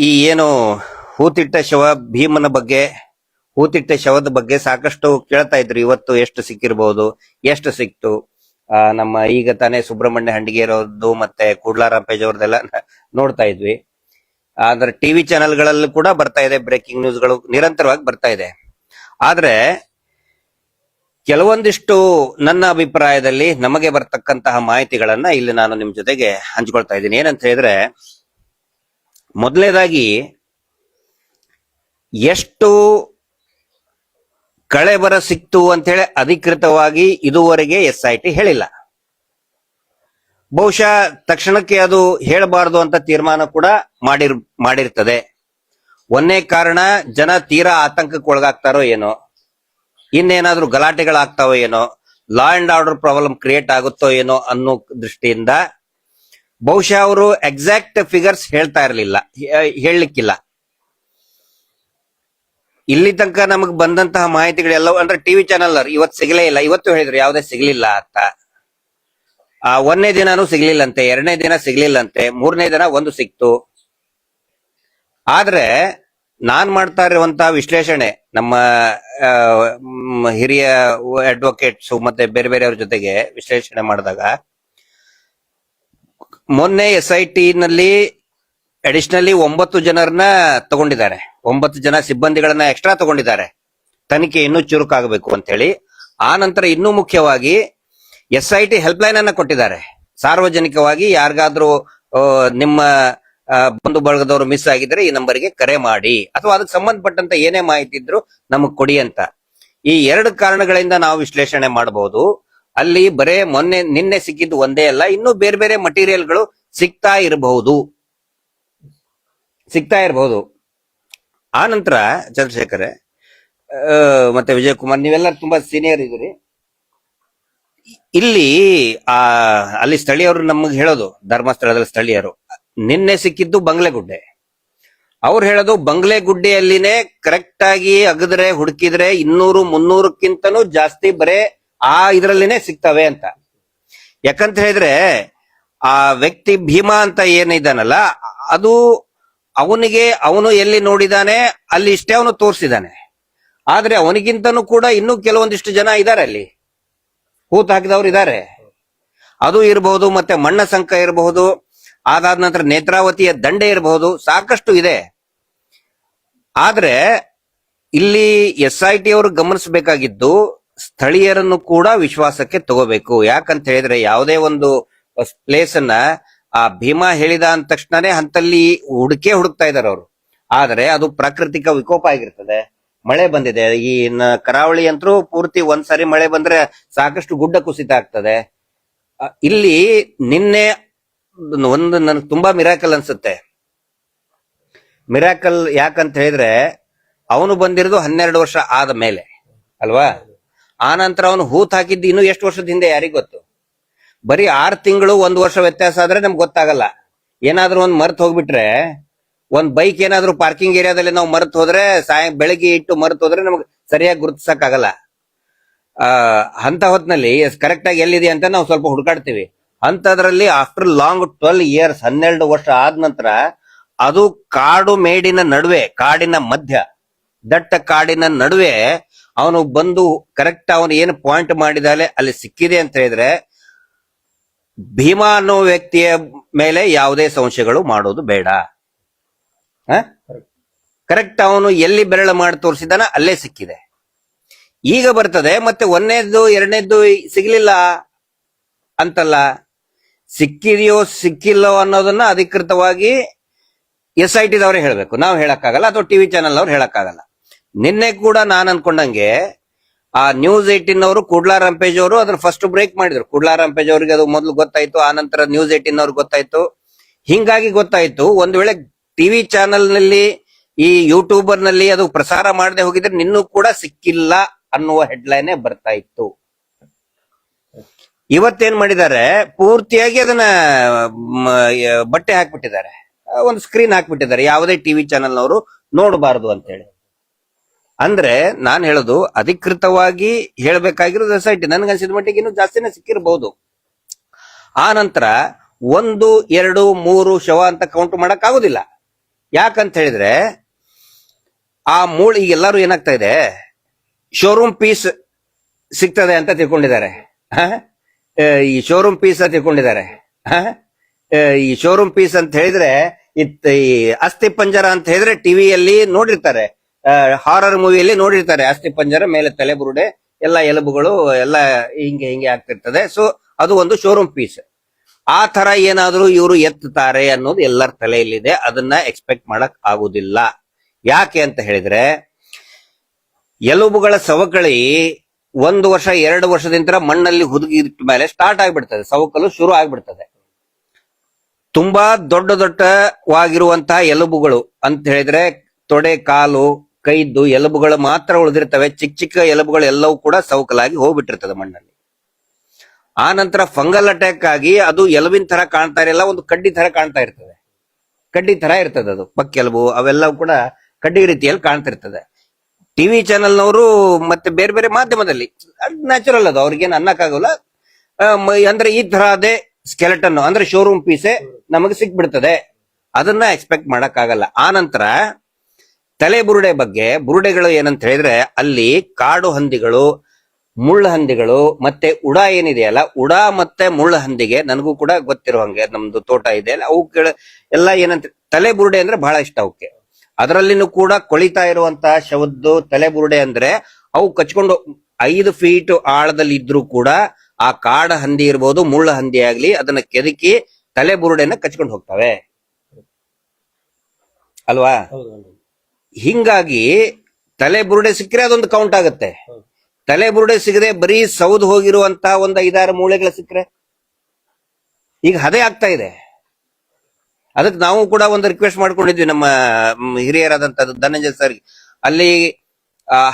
ಈ ಏನು ಹೂತಿಟ್ಟ ಶವ ಭೀಮನ ಬಗ್ಗೆ, ಹೂತಿಟ್ಟ ಶವದ ಬಗ್ಗೆ ಸಾಕಷ್ಟು ಕೇಳ್ತಾ ಇದ್ರು. ಇವತ್ತು ಎಷ್ಟು ಸಿಕ್ಕಿರ್ಬಹುದು, ಎಷ್ಟು ಸಿಕ್ತು. ನಮ್ಮ ಈಗ ತಾನೇ ಸುಬ್ರಹ್ಮಣ್ಯ ಹಂಡಿಗೇರವ್ರದ್ದು ಮತ್ತೆ ಕೂಡ್ಲಾರಾಪೇಜ್ ಅವ್ರದ್ದೆಲ್ಲ ನೋಡ್ತಾ ಇದ್ವಿ. ಆದ್ರೆ ಟಿವಿ ಚಾನೆಲ್ಗಳಲ್ಲೂ ಕೂಡ ಬರ್ತಾ ಇದೆ, ಬ್ರೇಕಿಂಗ್ ನ್ಯೂಸ್ಗಳು ನಿರಂತರವಾಗಿ ಬರ್ತಾ ಇದೆ. ಆದ್ರೆ ಕೆಲವೊಂದಿಷ್ಟು ನನ್ನ ಅಭಿಪ್ರಾಯದಲ್ಲಿ ನಮಗೆ ಬರ್ತಕ್ಕಂತಹ ಮಾಹಿತಿಗಳನ್ನ ಇಲ್ಲಿ ನಾನು ನಿಮ್ ಜೊತೆಗೆ ಹಂಚ್ಕೊಳ್ತಾ ಇದ್ದೀನಿ. ಏನಂತ ಹೇಳಿದ್ರೆ, ಮೊದಲನೇದಾಗಿ ಎಷ್ಟು ಕಳೆಬರ ಸಿಕ್ತು ಅಂತ ಹೇಳಿ ಅಧಿಕೃತವಾಗಿ ಇದುವರೆಗೆ SIT ಹೇಳಿಲ್ಲ. ಬಹುಶಃ ತಕ್ಷಣಕ್ಕೆ ಅದು ಹೇಳಬಾರದು ಅಂತ ತೀರ್ಮಾನ ಕೂಡ ಮಾಡಿರ್ತದೆ. ಒಂದೇ ಕಾರಣ, ಜನ ತೀರಾ ಆತಂಕಕ್ಕೆ ಒಳಗಾಗ್ತಾರೋ ಏನೋ, ಇನ್ನೇನಾದ್ರೂ ಗಲಾಟೆಗಳಾಗ್ತಾವೋ ಏನೋ, law and order problem create ಆಗುತ್ತೋ ಏನೋ ಅನ್ನೋ ದೃಷ್ಟಿಯಿಂದ ಬಹುಶಃ ಅವರು ಎಕ್ಸಾಕ್ಟ್ ಫಿಗರ್ಸ್ ಹೇಳಲಿಕ್ಕಿಲ್ಲ. ಇಲ್ಲಿ ತನಕ ನಮಗ್ ಬಂದಂತಹ ಮಾಹಿತಿಗಳೆಲ್ಲ ಅಂದ್ರೆ ಟಿವಿ ಚಾನೆಲ್ ಇವತ್ತು ಸಿಗಲೇ ಇಲ್ಲ. ಇವತ್ತು ಹೇಳಿದ್ರು ಯಾವುದೇ ಸಿಗ್ಲಿಲ್ಲ ಅಂತ. ಒಂದನೇ ದಿನಾನು ಸಿಗ್ಲಿಲ್ಲಂತೆ, ಎರಡನೇ ದಿನ ಸಿಗ್ಲಿಲ್ಲಂತೆ, ಮೂರನೇ ದಿನ ಒಂದು ಸಿಕ್ತು. ಆದ್ರೆ ನಾನ್ ಮಾಡ್ತಾ ಇರುವಂತಹ ವಿಶ್ಲೇಷಣೆ, ನಮ್ಮ ಹಿರಿಯ ಅಡ್ವೊಕೇಟ್ಸ್ ಮತ್ತೆ ಬೇರೆ ಬೇರೆಯವ್ರ ಜೊತೆಗೆ ವಿಶ್ಲೇಷಣೆ ಮಾಡಿದಾಗ, ಮೊನ್ನೆ SIT ನಲ್ಲಿ ಅಡಿಷನಲಿ 9 ಜನರನ್ನ ತಗೊಂಡಿದ್ದಾರೆ. 9 ಜನ ಸಿಬ್ಬಂದಿಗಳನ್ನ ಎಕ್ಸ್ಟ್ರಾ ತಗೊಂಡಿದ್ದಾರೆ, ತನಿಖೆ ಇನ್ನೂ ಚುರುಕಾಗಬೇಕು ಅಂತ ಹೇಳಿ. ಆ ನಂತರ ಇನ್ನೂ ಮುಖ್ಯವಾಗಿ SIT ಹೆಲ್ಪ್ ಲೈನ್ ಅನ್ನ ಕೊಟ್ಟಿದ್ದಾರೆ. ಸಾರ್ವಜನಿಕವಾಗಿ ಯಾರಿಗಾದ್ರೂ ನಿಮ್ಮ ಬಂಧು ಬಳಗದವರು ಮಿಸ್ ಆಗಿದ್ರೆ ಈ ನಂಬರ್ಗೆ ಕರೆ ಮಾಡಿ, ಅಥವಾ ಅದಕ್ಕೆ ಸಂಬಂಧಪಟ್ಟಂತ ಏನೇ ಮಾಹಿತಿ ಇದ್ರು ನಮಗ್ ಕೊಡಿ ಅಂತ. ಈ 2 ಕಾರಣಗಳಿಂದ ನಾವು ವಿಶ್ಲೇಷಣೆ ಮಾಡಬಹುದು. ಅಲ್ಲಿ ಬರೇ ನಿನ್ನೆ ಸಿಕ್ಕಿದ್ದು ಒಂದೇ ಅಲ್ಲ, ಇನ್ನೂ ಬೇರೆ ಬೇರೆ ಮಟೀರಿಯಲ್ಗಳು ಸಿಗ್ತಾ ಇರಬಹುದು. ಆ ನಂತರ ಚಂದ್ರಶೇಖರ್ ಮತ್ತೆ ವಿಜಯ್ ಕುಮಾರ್, ನೀವೆಲ್ಲ ತುಂಬಾ ಸೀನಿಯರ್ ಇದ್ರಿ. ಇಲ್ಲಿ ಅಲ್ಲಿ ಸ್ಥಳೀಯರು ನಮಗೆ ಹೇಳೋದು, ಧರ್ಮಸ್ಥಳದಲ್ಲಿ ಸ್ಥಳೀಯರು, ನಿನ್ನೆ ಸಿಕ್ಕಿದ್ದು ಬಂಗ್ಲೆಗುಡ್ಡೆ. ಅವ್ರು ಹೇಳೋದು ಬಂಗ್ಲೆಗುಡ್ಡೆಯಲ್ಲಿನೇ ಕರೆಕ್ಟ್ ಆಗಿ ಅಗದ್ರೆ ಹುಡುಕಿದ್ರೆ 200-300ಕ್ಕಿಂತನೂ ಜಾಸ್ತಿ ಬರೇ ಇದ್ರಲ್ಲಿನೇ ಸಿಗ್ತವೆ ಅಂತ. ಯಾಕಂತ ಹೇಳಿದ್ರೆ ಆ ವ್ಯಕ್ತಿ ಭೀಮಾ ಅಂತ ಏನಿದ್ದಾನಲ್ಲ, ಅದು ಅವನು ಎಲ್ಲಿ ನೋಡಿದಾನೆ ಅಲ್ಲಿ ಇಷ್ಟೇ ಅವನು ತೋರಿಸಿದಾನೆ. ಆದ್ರೆ ಅವನಿಗಿಂತನೂ ಕೂಡ ಇನ್ನೂ ಕೆಲವೊಂದಿಷ್ಟು ಜನ ಇದ್ದಾರೆ, ಅಲ್ಲಿ ಹೂತ್ ಹಾಕಿದವ್ರು ಇದ್ದಾರೆ. ಅದು ಇರಬಹುದು, ಮತ್ತೆ ಮಣ್ಣ ಸಂಕ ಇರಬಹುದು, ಅದಾದ ನಂತರ ನೇತ್ರಾವತಿಯ ದಂಡೆ ಇರಬಹುದು, ಸಾಕಷ್ಟು ಇದೆ. ಆದ್ರೆ ಇಲ್ಲಿ SIT ಅವರು ಗಮನಿಸಬೇಕಾಗಿದ್ದು ಸ್ಥಳೀಯರನ್ನು ಕೂಡ ವಿಶ್ವಾಸಕ್ಕೆ ತಗೋಬೇಕು. ಯಾಕಂತ ಹೇಳಿದ್ರೆ ಯಾವುದೇ ಒಂದು ಪ್ಲೇಸ್ ಅನ್ನ ಭೀಮಾ ಹೇಳಿದ ಅಂದ ತಕ್ಷಣನೇ ಹಂತಲ್ಲಿ ಹುಡುಕ್ತಾ ಇದಾರೆ ಅವರು. ಆದ್ರೆ ಅದು ಪ್ರಾಕೃತಿಕ ವಿಕೋಪ ಆಗಿರ್ತದೆ. ಮಳೆ ಬಂದಿದೆ, ಈ ಕರಾವಳಿ ಅಂತರೂ ಪೂರ್ತಿ ಒಂದ್ಸರಿ ಮಳೆ ಬಂದ್ರೆ ಸಾಕಷ್ಟು ಗುಡ್ಡ ಕುಸಿತ ಆಗ್ತದೆ. ಇಲ್ಲಿ ನಿನ್ನೆ ಒಂದು ನನ್ಗೆ ತುಂಬಾ ಮಿರಾಕಲ್ ಅನ್ಸುತ್ತೆ. ಮಿರಾಕಲ್ ಯಾಕಂತ ಹೇಳಿದ್ರೆ, ಅವನು ಬಂದಿರೋದು 12 ವರ್ಷ ಆದ ಮೇಲೆ ಅಲ್ವಾ. ಆ ನಂತರ ಅವನು ಹೂತ್ ಹಾಕಿದ್ದು ಇನ್ನು ಎಷ್ಟು ವರ್ಷದ ಹಿಂದೆ ಯಾರಿಗ್ ಗೊತ್ತು. ಬರೀ 6 ತಿಂಗಳು 1 ವರ್ಷ ವ್ಯತ್ಯಾಸ ಆದ್ರೆ ನಮ್ಗೆ ಗೊತ್ತಾಗಲ್ಲ. ಏನಾದ್ರೂ ಒಂದ್ ಮರ್ತ್ ಹೋಗ್ಬಿಟ್ರೆ, ಒಂದ್ ಬೈಕ್ ಏನಾದ್ರೂ ಪಾರ್ಕಿಂಗ್ ಏರಿಯಾದಲ್ಲಿ ನಾವು ಮರ್ತ್ ಹೋದ್ರೆ, ಬೆಳಗ್ಗೆ ಇಟ್ಟು ಮರ್ತ್ ಹೋದ್ರೆ ನಮ್ಗೆ ಸರಿಯಾಗಿ ಗುರುತಿಸಕ್ ಆಗಲ್ಲ. ಅಂತ ಹೊತ್ನಲ್ಲಿ ಕರೆಕ್ಟ್ ಆಗಿ ಎಲ್ಲಿದೆ ಅಂತ ನಾವು ಸ್ವಲ್ಪ ಹುಡುಕಾಡ್ತೀವಿ. ಅಂತದ್ರಲ್ಲಿ ಆಫ್ಟರ್ ಲಾಂಗ್ 12 ಇಯರ್ಸ್ 12 ವರ್ಷ ಆದ ನಂತರ ಅದು ಕಾಡು ಮೇಡಿನ ನಡುವೆ, ಕಾಡಿನ ಮಧ್ಯ, ದಟ್ಟ ಕಾಡಿನ ನಡುವೆ ಅವನು ಬಂದು ಕರೆಕ್ಟ್ ಅವನು ಏನು ಪಾಯಿಂಟ್ ಮಾಡಿದಾಲೆ ಅಲ್ಲಿ ಸಿಕ್ಕಿದೆ ಅಂತ ಹೇಳಿದ್ರೆ, ಭೀಮಾ ಅನ್ನೋ ವ್ಯಕ್ತಿಯ ಮೇಲೆ ಯಾವುದೇ ಸಂಶಯಗಳು ಮಾಡೋದು ಬೇಡ. ಕರೆಕ್ಟ್ ಅವನು ಎಲ್ಲಿ ಬೆರಳು ಮಾಡಿ ತೋರಿಸಿದಾನ ಅಲ್ಲೇ ಸಿಕ್ಕಿದೆ. ಈಗ ಬರ್ತದೆ ಮತ್ತೆ ಒಂದನೇದ್ದು ಎರಡನೇದ್ದು ಸಿಗ್ಲಿಲ್ಲ ಅಂತಲ್ಲ, ಸಿಕ್ಕಿದೆಯೋ ಸಿಕ್ಕಿಲ್ಲೋ ಅನ್ನೋದನ್ನ ಅಧಿಕೃತವಾಗಿ SIT ದವರೇ ಹೇಳ್ಬೇಕು, ನಾವು ಹೇಳಕ್ಕಾಗಲ್ಲ, ಅಥವಾ ಟಿವಿ ಚಾನೆಲ್ ಅವ್ರು ಹೇಳಕ್ಕಾಗಲ್ಲ. ನಿನ್ನೆ ಕೂಡ ನಾನು ಅನ್ಕೊಂಡಂಗೆ ನ್ಯೂಸ್ 18 ಅವರು ಕೂಡ್ಲಾರಾಪೇಜ್ ಅವರು ಅದನ್ನ ಫಸ್ಟ್ ಬ್ರೇಕ್ ಮಾಡಿದ್ರು. ಕೂಡ್ಲಾರಾಪೇಜ್ ಅವ್ರಿಗೆ ಅದು ಮೊದಲು ಗೊತ್ತಾಯ್ತು, ಆ ನಂತರ ನ್ಯೂಸ್ 18 ಅವ್ರಿಗೆ ಗೊತ್ತಾಯ್ತು. ಹಿಂಗಾಗಿ ಗೊತ್ತಾಯ್ತು, ಒಂದ್ ವೇಳೆ ಟಿವಿ ಚಾನೆಲ್ ನಲ್ಲಿ ಈ ಯೂಟ್ಯೂಬರ್ ನಲ್ಲಿ ಅದು ಪ್ರಸಾರ ಮಾಡದೆ ಹೋಗಿದ್ರೆ ನಿನ್ನೂ ಕೂಡ ಸಿಕ್ಕಿಲ್ಲ ಅನ್ನುವ ಹೆಡ್ಲೈನ್ ಬರ್ತಾ ಇತ್ತು. ಇವತ್ತೇನ್ ಮಾಡಿದ್ದಾರೆ, ಪೂರ್ತಿಯಾಗಿ ಅದನ್ನ ಬಟ್ಟೆ ಹಾಕ್ಬಿಟ್ಟಿದ್ದಾರೆ, ಒಂದು ಸ್ಕ್ರೀನ್ ಹಾಕ್ಬಿಟ್ಟಿದ್ದಾರೆ, ಯಾವುದೇ ಟಿವಿ ಚಾನೆಲ್ ನವರು ನೋಡಬಾರದು ಅಂತ ಹೇಳಿ. ಅಂದ್ರೆ ನಾನ್ ಹೇಳೋದು, ಅಧಿಕೃತವಾಗಿ ಹೇಳ್ಬೇಕಾಗಿರೋದು SIT. ನನ್ಗನ್ಸಿದ ಮಟ್ಟಿಗೆ ಇನ್ನೂ ಜಾಸ್ತಿನೇ ಸಿಕ್ಕಿರಬಹುದು. ಆ ನಂತರ 1, 2, 3 ಶವ ಅಂತ ಕೌಂಟ್ ಮಾಡಕ್ ಆಗುದಿಲ್ಲ. ಯಾಕಂತ ಹೇಳಿದ್ರೆ ಆ ಮೂಳೆ ಈಗ ಎಲ್ಲರೂ ಏನಾಗ್ತಾ ಇದೆ, ಶೋರೂಮ್ ಪೀಸ್ ಸಿಗ್ತದೆ ಅಂತ ತಿಳ್ಕೊಂಡಿದ್ದಾರೆ. ಈ ಶೋರೂಮ್ ಪೀಸ್ ಅಂತ ತಿಳ್ಕೊಂಡಿದ್ದಾರೆ. ಈ ಶೋರೂಮ್ ಪೀಸ್ ಅಂತ ಹೇಳಿದ್ರೆ ಈ ಅಸ್ಥಿ ಪಂಜರ ಅಂತ ಹೇಳಿದ್ರೆ ಟಿವಿಯಲ್ಲಿ ನೋಡಿರ್ತಾರೆ, ಹಾರರ್ ಮೂವಿಯಲ್ಲಿ ನೋಡಿರ್ತಾರೆ. ಅಸ್ಥಿ ಪಂಜರ ಮೇಲೆ ತಲೆಬುರುಡೆ ಎಲ್ಲ ಎಲುಬುಗಳು ಎಲ್ಲ ಹಿಂಗೆ ಹಿಂಗೆ ಆಗ್ತಿರ್ತದೆ. ಸೊ ಅದು ಒಂದು ಶೋರೂಮ್ ಪೀಸ್. ಆ ತರ ಏನಾದ್ರೂ ಇವರು ಎತ್ತುತ್ತಾರೆ ಅನ್ನೋದು ಎಲ್ಲರ ತಲೆಯಲ್ಲಿದೆ. ಅದನ್ನ ಎಕ್ಸ್ಪೆಕ್ಟ್ ಮಾಡಕ್ ಆಗುದಿಲ್ಲ. ಯಾಕೆ ಅಂತ ಹೇಳಿದ್ರೆ ಎಲುಬುಗಳ ಸವಕಳಿ 1 ವರ್ಷ 2 ವರ್ಷದಿಂದ ಮಣ್ಣಲ್ಲಿ ಹುದುಗಿದ ಮೇಲೆ ಸ್ಟಾರ್ಟ್ ಆಗ್ಬಿಡ್ತದೆ, ಸವಕಲು ಶುರು ಆಗ್ಬಿಡ್ತದೆ. ತುಂಬಾ ದೊಡ್ಡ ದೊಡ್ಡವಾಗಿರುವಂತಹ ಎಲುಬುಗಳು ಅಂತ ಹೇಳಿದ್ರೆ ತೊಡೆ, ಕಾಲು, ಕೈದ್ದು ಎಲುಬುಗಳು ಮಾತ್ರ ಉಳಿದಿರ್ತವೆ. ಚಿಕ್ಕ ಚಿಕ್ಕ ಎಲುಬುಗಳು ಎಲ್ಲವೂ ಕೂಡ ಸವಕಲಾಗಿ ಹೋಗ್ಬಿಟ್ಟಿರ್ತದೆ ಮಣ್ಣಲ್ಲಿ. ಆ ನಂತರ ಫಂಗಲ್ ಅಟ್ಯಾಕ್ ಆಗಿ ಅದು ಎಲುಬಿನ ತರ ಕಾಣ್ತಾ ಇರಲ್ಲ, ಒಂದು ಕಡ್ಡಿ ತರ ಕಾಣ್ತಾ ಇರ್ತದೆ. ಕಡ್ಡಿ ತರ ಇರ್ತದೆ ಅದು, ಪಕ್ಕೆಲುಬು ಅವೆಲ್ಲವೂ ಕೂಡ ಕಡ್ಡಿ ರೀತಿಯಲ್ಲಿ ಕಾಣ್ತಿರ್ತದೆ. ಟಿವಿ ಚಾನೆಲ್ನವರು ಮತ್ತೆ ಬೇರೆ ಬೇರೆ ಮಾಧ್ಯಮದಲ್ಲಿ ನ್ಯಾಚುರಲ್ ಅದು, ಅವ್ರಿಗೇನು ಅನ್ನಕ್ಕಾಗಲ್ಲ. ಅಂದ್ರೆ ಈ ತರ ಅದೇ ಸ್ಕೆಲೆಟನ್ ಅಂದ್ರೆ ಶೋರೂಮ್ ಪೀಸೆ ನಮಗೆ ಸಿಕ್ಬಿಡ್ತದೆ. ಅದನ್ನ ಎಕ್ಸ್ಪೆಕ್ಟ್ ಮಾಡಕ್ ಆಗಲ್ಲ. ಆ ನಂತರ ತಲೆ ಬುರುಡೆ ಬಗ್ಗೆ, ಬುರುಡೆಗಳು ಏನಂತ ಹೇಳಿದ್ರೆ ಅಲ್ಲಿ ಕಾಡು ಹಂದಿಗಳು, ಮುಳ್ಳು ಹಂದಿಗಳು ಮತ್ತೆ ಉಡ ಏನಿದೆಯಲ್ಲ, ಉಡ ಮತ್ತೆ ಮುಳ್ಳು ಹಂದಿಗೆ ನನಗೂ ಕೂಡ ಗೊತ್ತಿರೋ ಹಂಗೆ, ನಮ್ದು ತೋಟ ಇದೆ ಅವು ಎಲ್ಲ ಏನಂತ ತಲೆ ಬುರುಡೆ ಅಂದ್ರೆ ಬಹಳ ಇಷ್ಟ ಅವಕ್ಕೆ. ಅದರಲ್ಲಿನೂ ಕೂಡ ಕೊಳಿತಾ ಇರುವಂತಹ ಶವದ್ದು ತಲೆ ಬುರುಡೆ ಅಂದ್ರೆ ಅವು ಕಚ್ಕೊಂಡು 5 ಫೀಟ್ ಆಳದಲ್ಲಿ ಇದ್ರೂ ಕೂಡ ಆ ಕಾಡ ಹಂದಿ ಇರ್ಬೋದು, ಮುಳ್ಳು ಹಂದಿ ಆಗ್ಲಿ, ಅದನ್ನ ಕೆದಕಿ ತಲೆ ಬುರುಡೆನ ಕಚ್ಕೊಂಡು ಹೋಗ್ತವೆ ಅಲ್ವಾ. ಹಿಂಗಾಗಿ ತಲೆ ಬುರುಡೆ ಸಿಕ್ಕರೆ ಅದೊಂದು ಕೌಂಟ್ ಆಗುತ್ತೆ. ತಲೆ ಬುರುಡೆ ಸಿಗದೆ ಬರೀ ಸೌದು ಹೋಗಿರುವಂತಹ ಒಂದು 5-6 ಮೂಳೆಗಳು ಸಿಕ್ಕರೆ ಈಗ ಅದೇ ಆಗ್ತಾ ಇದೆ. ಅದಕ್ಕೆ ನಾವು ಕೂಡ ಒಂದು ರಿಕ್ವೆಸ್ಟ್ ಮಾಡ್ಕೊಂಡಿದ್ವಿ ನಮ್ಮ ಹಿರಿಯರಾದಂತದ್ದು ಧನಂಜಯ ಸರ್. ಅಲ್ಲಿ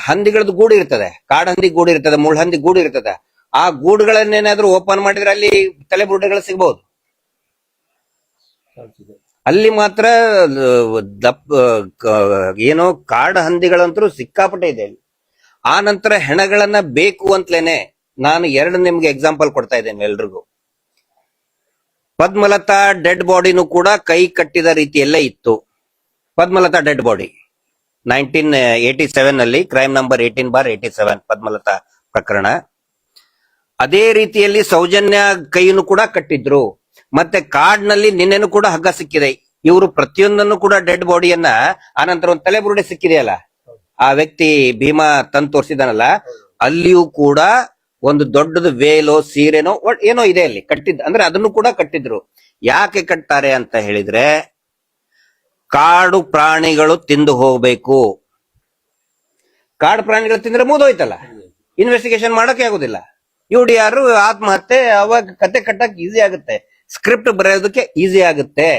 ಹಂದಿಗಳದ್ದು ಗೂಡು ಇರ್ತದೆ, ಕಾಡು ಹಂದಿ ಗೂಡು ಇರ್ತದೆ, ಮುಳ್ಳು ಹಂದಿ ಗೂಡು ಇರ್ತದೆ. ಆ ಗೂಡುಗಳನ್ನೇನಾದ್ರೂ ಓಪನ್ ಮಾಡಿದ್ರೆ ಅಲ್ಲಿ ತಲೆ ಬುರುಡೆಗಳು ಸಿಗಬಹುದು. ಅಲ್ಲಿ ಮಾತ್ರ ಏನೋ ಕಾಡು ಹಂದಿಗಳಂತೂ ಸಿಕ್ಕಾಪಟ್ಟೆ ಇದೆ ಅಲ್ಲಿ. ಆ ನಂತರ ಹೆಣಗಳನ್ನ ಬೇಕು ಅಂತಲೇನೆ ನಾನು 2 ನಿಮ್ಗೆ ಎಕ್ಸಾಂಪಲ್ ಕೊಡ್ತಾ ಇದ್ದೇನೆ ಎಲ್ರಿಗೂ. ಪದ್ಮಲತಾ ಡೆಡ್ ಬಾಡಿನೂ ಕೂಡ ಕೈ ಕಟ್ಟಿದ ರೀತಿಯಲ್ಲೇ ಇತ್ತು. ಪದ್ಮಲತಾ ಡೆಡ್ ಬಾಡಿ 1987 ನಲ್ಲಿ ಕ್ರೈಮ್ ನಂಬರ್ 18/87 ಪದ್ಮಲತಾ ಪ್ರಕರಣ. ಅದೇ ರೀತಿಯಲ್ಲಿ ಸೌಜನ್ಯ ಕೈಯನ್ನು ಕೂಡ ಕಟ್ಟಿದ್ರು. ಮತ್ತೆ ಕಾಡ್ನಲ್ಲಿ ನಿನ್ನೆನೂ ಕೂಡ ಹಗ್ಗ ಸಿಕ್ಕಿದೆ. ಇವರು ಪ್ರತಿಯೊಂದನ್ನು ಕೂಡ ಡೆಡ್ ಬಾಡಿಯನ್ನ, ಆನಂತರ ಒಂದು ತಲೆ ಬುರುಡೆ ಸಿಕ್ಕಿದೆಯಲ್ಲ, ಆ ವ್ಯಕ್ತಿ ಭೀಮಾ ತಂದು ತೋರಿಸಿದಾನಲ್ಲ, ಅಲ್ಲಿಯೂ ಕೂಡ ಒಂದು ದೊಡ್ಡದು ವೇಲೋ ಸೀರೆನೋ ಏನೋ ಇದೆ ಅಲ್ಲಿ ಕಟ್ಟಿದ್, ಅಂದ್ರೆ ಅದನ್ನು ಕೂಡ ಕಟ್ಟಿದ್ರು. ಯಾಕೆ ಕಟ್ತಾರೆ ಅಂತ ಹೇಳಿದ್ರೆ ಕಾಡು ಪ್ರಾಣಿಗಳು ತಿಂದು ಹೋಗ್ಬೇಕು. ಕಾಡು ಪ್ರಾಣಿಗಳು ತಿಂದ್ರೆ ಮುಗಿದೋಯ್ತಲ್ಲ, ಇನ್ವೆಸ್ಟಿಗೇಷನ್ ಮಾಡಕ್ಕೆ ಆಗುದಿಲ್ಲ. UDR ಆತ್ಮಹತ್ಯೆ, ಅವಾಗ ಕತೆ ಕಟ್ಟಕ್ ಈಸಿ ಆಗುತ್ತೆ, ಸ್ಕ್ರಿಪ್ಟ್ ಬರೆಯೋದಕ್ಕೆ ಈಸಿ ಆಗುತ್ತೆ.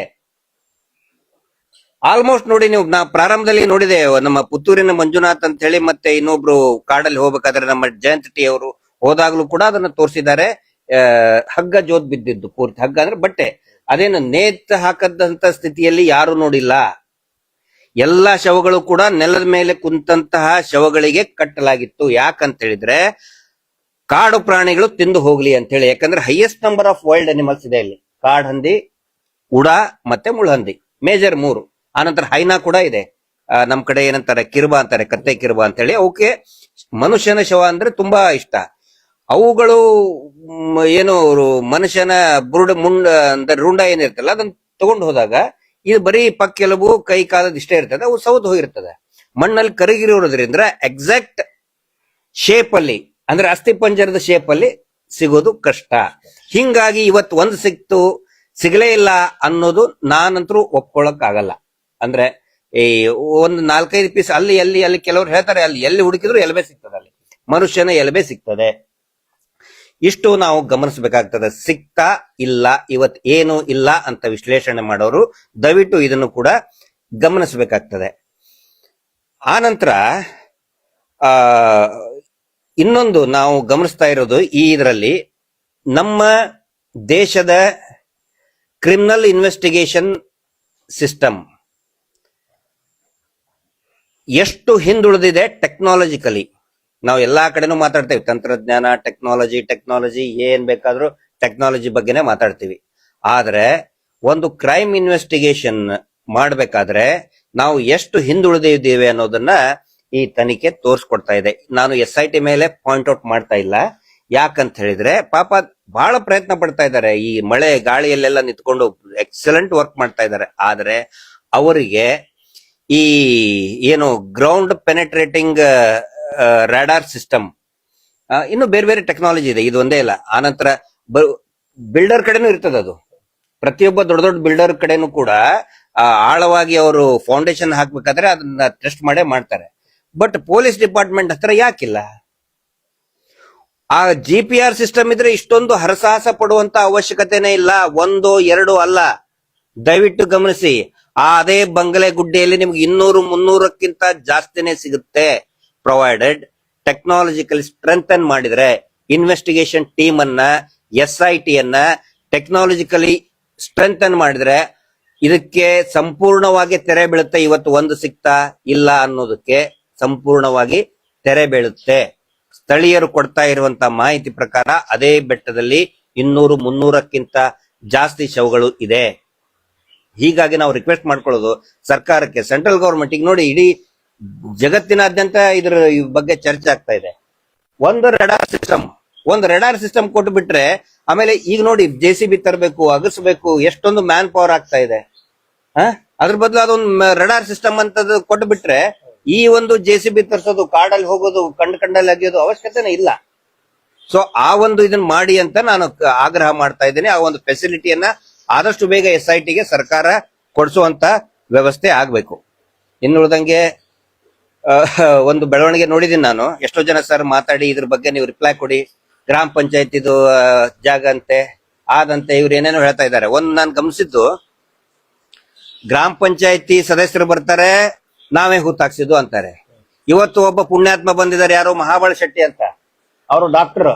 ಆಲ್ಮೋಸ್ಟ್ ನೋಡಿ, ನೀವು ನಾ ಪ್ರಾರಂಭದಲ್ಲಿ ನೋಡಿದೆ, ನಮ್ಮ ಪುತ್ತೂರಿನ ಮಂಜುನಾಥ್ ಅಂತ ಹೇಳಿ ಮತ್ತೆ ಇನ್ನೊಬ್ರು ಕಾಡಲ್ಲಿ ಹೋಗ್ಬೇಕಾದ್ರೆ ನಮ್ಮ ಜಯಂತ್ ಟಿ ಅವರು ಹೋದಾಗ್ಲೂ ಕೂಡ ಅದನ್ನ ತೋರಿಸಿದ್ದಾರೆ. ಹಗ್ಗ ಜೋತ್ ಬಿದ್ದಿದ್ದು, ಪೂರ್ತಿ ಹಗ್ಗ ಅಂದ್ರೆ ಬಟ್ಟೆ, ಅದೇನು ನೇತ್ ಹಾಕದಂತ ಸ್ಥಿತಿಯಲ್ಲಿ ಯಾರು ನೋಡಿಲ್ಲ. ಎಲ್ಲಾ ಶವಗಳು ಕೂಡ ನೆಲದ ಮೇಲೆ ಕುಂತಹ ಶವಗಳಿಗೆ ಕಟ್ಟಲಾಗಿತ್ತು. ಯಾಕಂತ ಹೇಳಿದ್ರೆ ಕಾಡು ಪ್ರಾಣಿಗಳು ತಿಂದು ಹೋಗ್ಲಿ ಅಂತ ಹೇಳಿ. ಯಾಕಂದ್ರೆ highest number of wild animals ಇದೆ ಇಲ್ಲಿ, ಕಾಡ್ ಹಂದಿ, ಉಡ ಮತ್ತೆ ಮುಳ್ಳಹಂದಿ, ಮೇಜರ್ 3. ಆನಂತರ ಹೈನಾ ಕೂಡ ಇದೆ. ನಮ್ ಕಡೆ ಏನಂತಾರೆ ಕಿರ್ಬಾ ಅಂತಾರೆ, ಕತ್ತೆ ಕಿರ್ಬಾ ಅಂತ ಹೇಳಿ. ಅವಕ್ಕೆ ಮನುಷ್ಯನ ಶವ ಅಂದ್ರೆ ತುಂಬಾ ಇಷ್ಟ. ಅವುಗಳು ಏನು ಮನುಷ್ಯನ ಬುರುಡ ರುಂಡ ಏನಿರ್ತಲ್ಲ ಅದನ್ನ ತಗೊಂಡು ಹೋದಾಗ ಇದು ಬರೀ ಪಕ್ಕೆಲುಬು, ಕೈ ಕಾಲದ ಇಷ್ಟೇ ಇರ್ತದೆ, ಅವು ಸೌದು ಹೋಗಿರ್ತದೆ. ಮಣ್ಣಲ್ಲಿ ಕರಗಿರೋದ್ರಿಂದ ಎಕ್ಸಾಕ್ಟ್ ಶೇಪ್ ಅಲ್ಲಿ, ಅಂದ್ರೆ ಅಸ್ಥಿ ಪಂಜರದ ಶೇಪ್ ಅಲ್ಲಿ ಸಿಗೋದು ಕಷ್ಟ. ಹಿಂಗಾಗಿ ಇವತ್ತು ಒಂದು ಸಿಕ್ತು, ಸಿಗಲೇ ಇಲ್ಲ ಅನ್ನೋದು ನಾನಂತರೂ ಒಪ್ಕೊಳಕ್ ಆಗಲ್ಲ. ಅಂದ್ರೆ ಈ ಒಂದು 4-5 ಪೀಸ್ ಅಲ್ಲಿ ಅಲ್ಲಿ ಕೆಲವರು ಹೇಳ್ತಾರೆ, ಅಲ್ಲಿ ಎಲ್ಲಿ ಹುಡುಕಿದ್ರು ಎಲಬೆ ಸಿಗ್ತದೆ, ಅಲ್ಲಿ ಮನುಷ್ಯನ ಎಲಬೆ ಸಿಗ್ತದೆ. ಇಷ್ಟು ನಾವು ಗಮನಿಸಬೇಕಾಗ್ತದೆ. ಸಿಕ್ತಾ ಇಲ್ಲ, ಇವತ್ ಏನು ಇಲ್ಲ ಅಂತ ವಿಶ್ಲೇಷಣೆ ಮಾಡೋರು ದಯವಿಟ್ಟು ಇದನ್ನು ಕೂಡ ಗಮನಿಸಬೇಕಾಗ್ತದೆ. ಆನಂತರ ಇನ್ನೊಂದು ನಾವು ಗಮನಿಸ್ತಾ ಇರೋದು, ಈ ಇದರಲ್ಲಿ ನಮ್ಮ ದೇಶದ ಕ್ರಿಮಿನಲ್ ಇನ್ವೆಸ್ಟಿಗೇಷನ್ ಸಿಸ್ಟಮ್ ಎಷ್ಟು ಹಿಂದುಳಿದಿದೆ ಟೆಕ್ನಾಲಜಿಕಲಿ. ನಾವು ಎಲ್ಲಾ ಕಡೆನೂ ಮಾತಾಡ್ತೇವೆ, ತಂತ್ರಜ್ಞಾನ, ಟೆಕ್ನಾಲಜಿ ಏನ್ ಬೇಕಾದ್ರೂ ಟೆಕ್ನಾಲಜಿ ಬಗ್ಗೆನೇ ಮಾತಾಡ್ತೀವಿ. ಆದ್ರೆ ಒಂದು ಕ್ರೈಮ್ ಇನ್ವೆಸ್ಟಿಗೇಷನ್ ಮಾಡ್ಬೇಕಾದ್ರೆ ನಾವು ಎಷ್ಟು ಹಿಂದುಳಿದಿದ್ದೇವೆ ಅನ್ನೋದನ್ನ ಈ ತನಿಖೆ ತೋರಿಸ್ಕೊಡ್ತಾ ಇದೆ. ನಾನು SIT ಮೇಲೆ ಪಾಯಿಂಟ್ ಔಟ್ ಮಾಡ್ತಾ ಇಲ್ಲ. ಯಾಕಂತ ಹೇಳಿದ್ರೆ ಪಾಪ ಬಹಳ ಪ್ರಯತ್ನ ಪಡ್ತಾ ಇದ್ದಾರೆ, ಈ ಮಳೆ ಗಾಳಿಯಲ್ಲೆಲ್ಲ ನಿಂತ್ಕೊಂಡು ಎಕ್ಸಲೆಂಟ್ ವರ್ಕ್ ಮಾಡ್ತಾ ಇದ್ದಾರೆ. ಆದ್ರೆ ಅವರಿಗೆ ಈ ಏನು ಗ್ರೌಂಡ್ ಪೆನೆಟ್ರೇಟಿಂಗ್ ರಾಡಾರ್ ಸಿಸ್ಟಮ್, ಇನ್ನು ಬೇರೆ ಬೇರೆ ಟೆಕ್ನಾಲಜಿ ಇದೆ, ಇದು ಒಂದೇ ಇಲ್ಲ. ಆನಂತರ ಬಿಲ್ಡರ್ ಕಡೆನೂ ಇರ್ತದೆ ಅದು. ಪ್ರತಿಯೊಬ್ಬ ದೊಡ್ಡ ದೊಡ್ಡ ಬಿಲ್ಡರ್ ಕಡೆನೂ ಕೂಡ ಆಳವಾಗಿ ಅವರು ಫೌಂಡೇಶನ್ ಹಾಕ್ಬೇಕಾದ್ರೆ ಅದನ್ನ ಟೆಸ್ಟ್ ಮಾಡೇ ಮಾಡ್ತಾರೆ. ಬಟ್ ಪೊಲೀಸ್ ಡಿಪಾರ್ಟ್ಮೆಂಟ್ ಹತ್ರ ಯಾಕಿಲ್ಲ? ಆ GPR ಸಿಸ್ಟಮ್ ಇದ್ರೆ ಇಷ್ಟೊಂದು ಹರಸಾಹಸ ಪಡುವಂತ ಅವಶ್ಯಕತೆನೇ ಇಲ್ಲ. 1 2 ಅಲ್ಲ, ದಯವಿಟ್ಟು ಗಮನಿಸಿ. ಅದೇ ಬಂಗಲೆಗುಡ್ಡೆಯಲ್ಲಿ ನಿಮ್ಗೆ 200-300ಕ್ಕಿಂತ ಜಾಸ್ತಿನೇ ಸಿಗುತ್ತೆ, ಪ್ರೊವೈಡೆಡ್ ಟೆಕ್ನಾಲಜಿಕಲಿ ಸ್ಟ್ರೆಂಥನ್ ಮಾಡಿದ್ರೆ, ಇನ್ವೆಸ್ಟಿಗೇಷನ್ ಟೀಮ್ ಅನ್ನ SIT ಅನ್ನ ಟೆಕ್ನಾಲಜಿಕಲಿ ಸ್ಟ್ರೆಂಥನ್ ಮಾಡಿದ್ರೆ ಇದಕ್ಕೆ ಸಂಪೂರ್ಣವಾಗಿ ತೆರೆ ಬೀಳುತ್ತೆ. ಇವತ್ತು ಒಂದು ಸಿಕ್ತಾ ಇಲ್ಲ ಅನ್ನೋದಕ್ಕೆ ಸಂಪೂರ್ಣವಾಗಿ ತೆರೆ ಬೀಳುತ್ತೆ. ಸ್ಥಳೀಯರು ಕೊಡ್ತಾ ಇರುವಂತ ಮಾಹಿತಿ ಪ್ರಕಾರ ಅದೇ ಬೆಟ್ಟದಲ್ಲಿ 200-300ಕ್ಕಿಂತ ಜಾಸ್ತಿ ಶವಗಳು ಇದೆ. ಹೀಗಾಗಿ ನಾವು ರಿಕ್ವೆಸ್ಟ್ ಮಾಡ್ಕೊಳ್ಳೋದು ಸರ್ಕಾರಕ್ಕೆ, ಸೆಂಟ್ರಲ್ ಗವರ್ಮೆಂಟ್. ಈಗ ನೋಡಿ, ಇಡೀ ಜಗತ್ತಿನಾದ್ಯಂತ ಇದರ ಬಗ್ಗೆ ಚರ್ಚೆ ಆಗ್ತಾ ಇದೆ. ಒಂದು ರೆಡಾರ್ ಸಿಸ್ಟಮ್ ಕೊಟ್ಟು ಬಿಟ್ರೆ, ಆಮೇಲೆ ಈಗ ನೋಡಿ JCB ತರಬೇಕು, ಅಗಸಬೇಕು, ಎಷ್ಟೊಂದು ಮ್ಯಾನ್ ಪವರ್ ಆಗ್ತಾ ಇದೆ. ಅದ್ರ ಬದಲು ಅದೊಂದು ರೆಡಾರ್ ಸಿಸ್ಟಮ್ ಅಂತ ಕೊಟ್ಟು ಬಿಟ್ರೆ, ಈ ಒಂದು JCB ತರಿಸೋದು, ಕಾಡಲ್ಲಿ ಹೋಗೋದು, ಕಂಡಲ್ಲಿ ಅಗಿಯೋದು ಅವಶ್ಯಕತೆನೇ ಇಲ್ಲ. ಸೊ ಆ ಒಂದು ಇದನ್ನ ಮಾಡಿ ಅಂತ ನಾನು ಆಗ್ರಹ ಮಾಡ್ತಾ ಇದ್ದೇನೆ. ಆ ಒಂದು ಫೆಸಿಲಿಟಿಯನ್ನ ಆದಷ್ಟು ಬೇಗ SIT ಗೆ ಸರ್ಕಾರ ಕೊಡಿಸುವಂತ ವ್ಯವಸ್ಥೆ ಆಗ್ಬೇಕು. ಇನ್ನುಳಿದಂಗೆ ಒಂದು ಬೆಳವಣಿಗೆ ನೋಡಿದೀನಿ ನಾನು. ಎಷ್ಟೋ ಜನ ಸರ್ ಮಾತಾಡಿ ಇದ್ರ ಬಗ್ಗೆ ನೀವು ರಿಪ್ಲೈ ಕೊಡಿ, ಗ್ರಾಮ ಪಂಚಾಯತಿದು ಜಾಗ ಅಂತೆ ಆದಂತೆ ಇವ್ರು ಏನೇನೋ ಹೇಳ್ತಾ ಇದ್ದಾರೆ. ಒಂದು ನಾನು ಗಮನಿಸಿದ್ದು, ಗ್ರಾಮ ಪಂಚಾಯತಿ ಸದಸ್ಯರು ಬರ್ತಾರೆ, ನಾವೇ ಹೂತಾಕ್ಸಿದ್ದು ಅಂತಾರೆ. ಇವತ್ತು ಒಬ್ಬ ಪುಣ್ಯಾತ್ಮ ಬಂದಿದ್ದಾರೆ, ಯಾರೋ ಮಹಾಬಳ ಶೆಟ್ಟಿ ಅಂತ, ಅವರು ಡಾಕ್ಟರ್.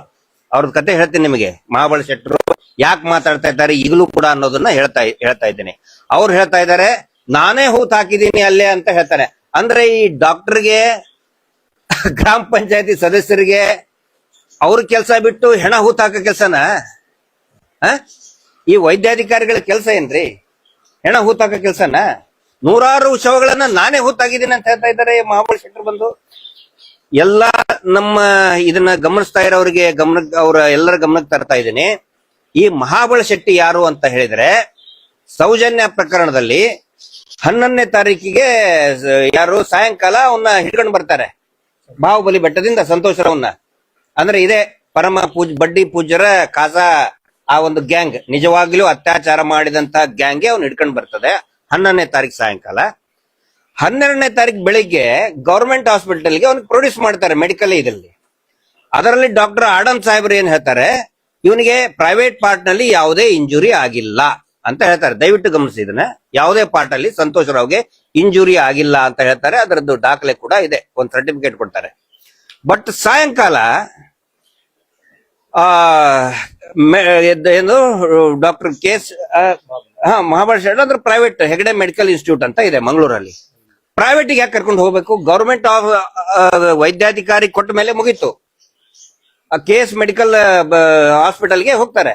ಅವ್ರದ್ ಕತೆ ಹೇಳ್ತೀನಿ ನಿಮಗೆ. ಮಹಾಬಳ ಶೆಟ್ಟರು ಯಾಕೆ ಮಾತಾಡ್ತಾ ಇದ್ದಾರೆ ಈಗಲೂ ಕೂಡ ಅನ್ನೋದನ್ನ ಹೇಳ್ತಾ ಇದ್ದೀನಿ. ಅವ್ರು ಹೇಳ್ತಾ ಇದ್ದಾರೆ, ನಾನೇ ಹೂತ್ ಹಾಕಿದೀನಿ ಅಲ್ಲೇ ಅಂತ ಹೇಳ್ತಾರೆ. ಅಂದ್ರೆ ಈ ಡಾಕ್ಟರ್ಗೆ, ಗ್ರಾಮ ಪಂಚಾಯತಿ ಸದಸ್ಯರಿಗೆ ಅವ್ರ ಕೆಲಸ ಬಿಟ್ಟು ಹೆಣ ಹೂತ್ ಹಾಕೋ ಕೆಲಸನ? ಈ ವೈದ್ಯಾಧಿಕಾರಿಗಳ ಕೆಲಸ ಏನ್ರಿ ಹೆಣ ಹೂತ್ ಹಾಕೋ ಕೆಲಸನ? 100 ಶವಗಳನ್ನ ನಾನೇ ಹೂತಾಗಿದ್ದೀನಿ ಅಂತ ಹೇಳ್ತಾ ಇದ್ದಾರೆ ಮಹಾಬಳ ಶೆಟ್ಟರು ಬಂದು. ಎಲ್ಲಾ ನಮ್ಮ ಇದನ್ನ ಗಮನಿಸ್ತಾ ಇರೋರಿಗೆ ಅವರ ಎಲ್ಲರ ಗಮನಕ್ಕೆ ತರ್ತಾ ಇದ್ದೀನಿ. ಈ ಮಹಾಬಳ ಶೆಟ್ಟಿ ಯಾರು ಅಂತ ಹೇಳಿದ್ರೆ, ಸೌಜನ್ಯ ಪ್ರಕರಣದಲ್ಲಿ 11ನೇ ತಾರೀಕಿಗೆ ಯಾರು ಸಾಯಂಕಾಲ ಅವನ್ನ ಹಿಡ್ಕೊಂಡು ಬರ್ತಾರೆ ಬಾಹುಬಲಿ ಬೆಟ್ಟದಿಂದ, ಸಂತೋಷರವನ್ನ. ಅಂದ್ರೆ ಇದೇ ಪರಮ ಬಡ್ಡಿ ಪೂಜ್ಯರ ಖಾಸಾ ಆ ಒಂದು ಗ್ಯಾಂಗ್, ನಿಜವಾಗ್ಲೂ ಅತ್ಯಾಚಾರ ಮಾಡಿದಂತ ಗ್ಯಾಂಗ್ಗೆ ಅವ್ನು ಹಿಡ್ಕೊಂಡು ಬರ್ತದೆ 11ನೇ ತಾರೀಕು ಸಾಯಂಕಾಲ. 12ನೇ ತಾರೀಕು ಬೆಳಿಗ್ಗೆ ಗವರ್ಮೆಂಟ್ ಹಾಸ್ಪಿಟಲ್ಗೆ ಅವ್ನಿಗೆ ಪ್ರೊಡ್ಯೂಸ್ ಮಾಡ್ತಾರೆ ಮೆಡಿಕಲ್ ಇದರಲ್ಲಿ. ಅದರಲ್ಲಿ ಡಾಕ್ಟರ್ ಆಡಮ್ ಸಾಹೇಬ್ರು ಏನ್ ಹೇಳ್ತಾರೆ, ಇವನಿಗೆ ಪ್ರೈವೇಟ್ ಪಾರ್ಟ್ ನಲ್ಲಿ ಯಾವುದೇ ಇಂಜುರಿ ಆಗಿಲ್ಲ ಅಂತ ಹೇಳ್ತಾರೆ. ದಯವಿಟ್ಟು ಗಮನಿಸಿ ಇದನ್ನ. ಯಾವುದೇ ಪಾರ್ಟ್ ಅಲ್ಲಿ ಸಂತೋಷ್ ರಾವ್ಗೆ ಇಂಜುರಿ ಆಗಿಲ್ಲ ಅಂತ ಹೇಳ್ತಾರೆ. ಅದರದ್ದು ದಾಖಲೆ ಕೂಡ ಇದೆ, ಒಂದು ಸರ್ಟಿಫಿಕೇಟ್ ಕೊಡ್ತಾರೆ. ಬಟ್ ಸಾಯಂಕಾಲ ಏನು ಡಾಕ್ಟರ್ ಮಹಾಬಳ ಶೆಟ್ಟಿ ಅಂದ್ರೆ ಪ್ರೈವೇಟ್ ಹೆಗಡೆ ಮೆಡಿಕಲ್ ಇನ್ಸ್ಟಿಟ್ಯೂಟ್ ಅಂತ ಇದೆ ಮಂಗಳೂರಲ್ಲಿ. ಪ್ರೈವೇಟಿಗೆ ಯಾಕೆ ಕರ್ಕೊಂಡು ಹೋಗ್ಬೇಕು? ಗವರ್ಮೆಂಟ್ ವೈದ್ಯಾಧಿಕಾರಿ ಕೊಟ್ಟ ಮೇಲೆ ಮುಗೀತು. KS ಮೆಡಿಕಲ್ ಹಾಸ್ಪಿಟಲ್ಗೆ ಹೋಗ್ತಾರೆ,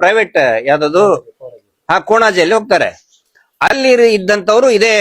ಪ್ರೈವೇಟ್ ಯಾವ್ದದು ಕೋಣಾಜಿಯಲ್ಲಿ ಹೋಗ್ತಾರೆ. ಅಲ್ಲಿ ಇದ್ದಂತವ್ರು ಇದೇ